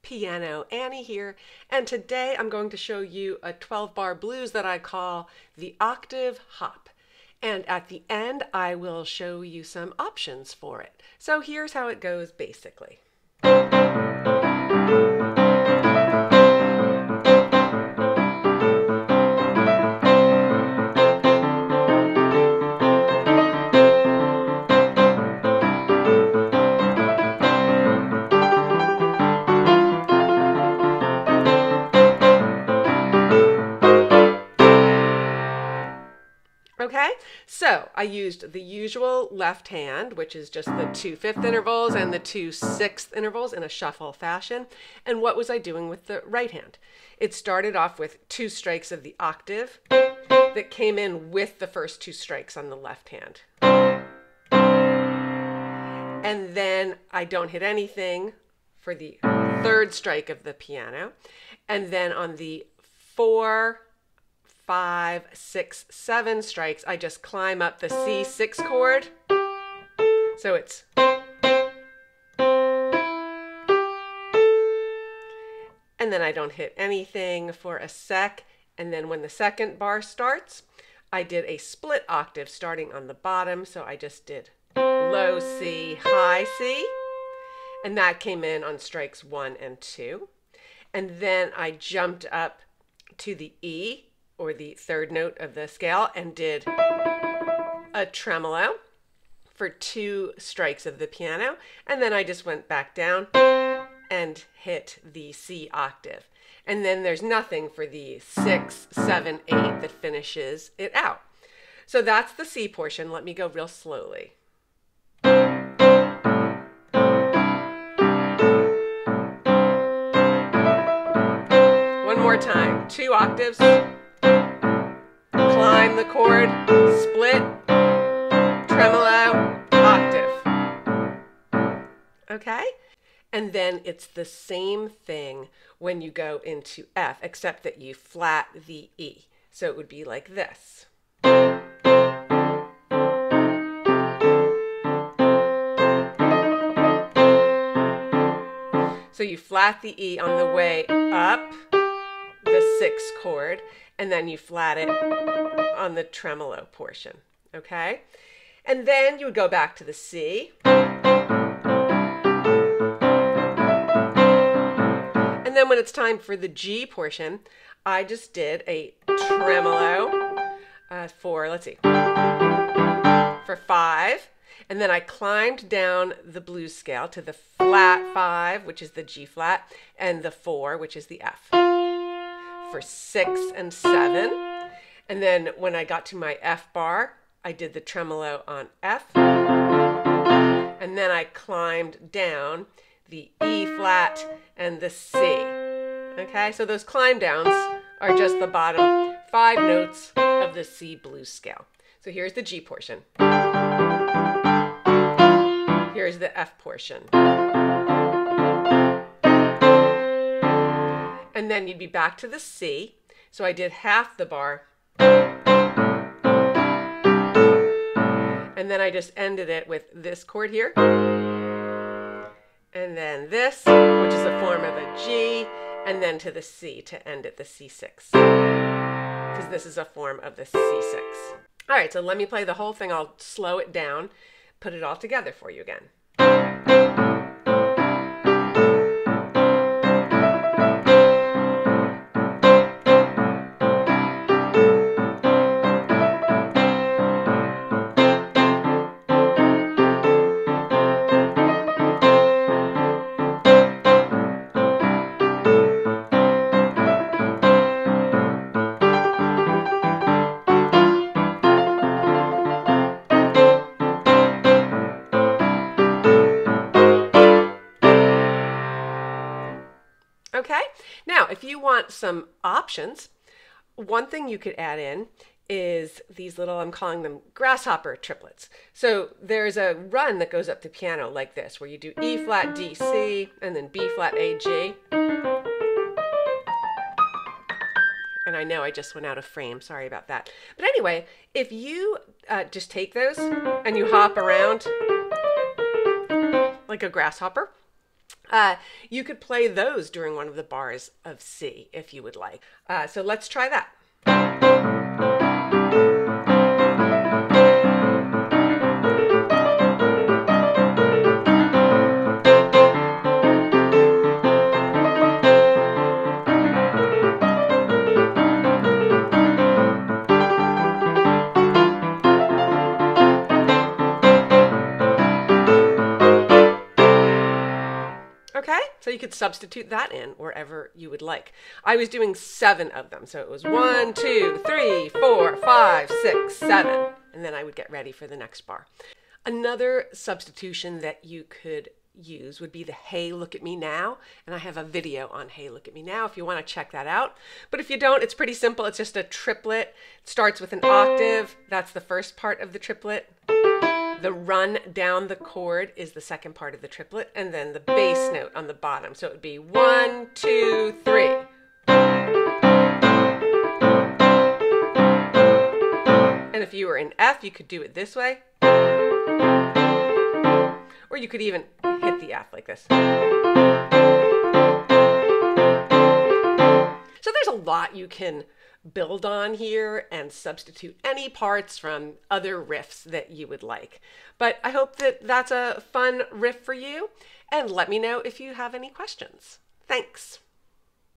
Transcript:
Piano Annie here, and today I'm going to show you a 12-bar blues that I call the Octave Hop. And at the end, I will show you some options for it. So here's how it goes basically. Okay, so I used the usual left hand, which is just the 2 5th intervals and the 2 6th intervals in a shuffle fashion. And what was I doing with the right hand? It started off with 2 strikes of the octave that came in with the first 2 strikes on the left hand. And then I don't hit anything for the 3rd strike of the piano. And then on the 4, 5, 6, 7 strikes, I just climb up the C6 chord. So it's, and then I don't hit anything for a sec. And then when the 2nd bar starts, I did a split octave starting on the bottom. So I just did low C, high C, and that came in on strikes 1 and 2. And then I jumped up to the E, or the 3rd note of the scale, and did a tremolo for 2 strikes of the piano. And then I just went back down and hit the C octave. And then there's nothing for the 6, 7, 8 that finishes it out. So that's the C portion. Let me go real slowly. One more time. 2 octaves. Climb the chord, split, tremolo, octave. Okay? And then it's the same thing when you go into F, except that you flat the E. So it would be like this. So you flat the E on the way up the 6th chord, and then you flat it on the tremolo portion, okay? And then you would go back to the C. And then when it's time for the G portion, I just did a tremolo for, let's see, for 5. And then I climbed down the blues scale to the flat 5, which is the G flat, and the 4, which is the F, for 6 and 7. And then when I got to my F bar, I did the tremolo on F. And then I climbed down the E flat and the C. Okay, so those climb downs are just the bottom 5 notes of the C blues scale. So here's the G portion. Here's the F portion. And then you'd be back to the C. So I did half the bar. And then I just ended it with this chord here. And then this, which is a form of a G, and then to the C to end at the C6. Because this is a form of the C6. All right, so let me play the whole thing. I'll slow it down, put it all together for you again. Okay, now if you want some options, one thing you could add in is these little, I'm calling them Grasshopper Triplets. So there's a run that goes up the piano like this, where you do E flat, D, C, and then B flat, A, G. And I know I just went out of frame, sorry about that. But anyway, if you just take those and you hop around like a grasshopper, You could play those during one of the bars of C if you would like. So let's try that. Okay, so you could substitute that in wherever you would like. I was doing 7 of them, so it was 1, 2, 3, 4, 5, 6, 7, and then I would get ready for the next bar. Another substitution that you could use would be the Hey Look at Me Now, and I have a video on Hey Look at Me Now if you want to check that out. But if you don't, it's pretty simple. It's just a triplet. It starts with an octave. That's the first part of the triplet. The run down the chord is the second part of the triplet, and then the bass note on the bottom. So it would be 1, 2, 3. And if you were in F, you could do it this way. Or you could even hit the F like this. So there's a lot you can build on here and substitute any parts from other riffs that you would like. But I hope that that's a fun riff for you, and let me know if you have any questions. Thanks.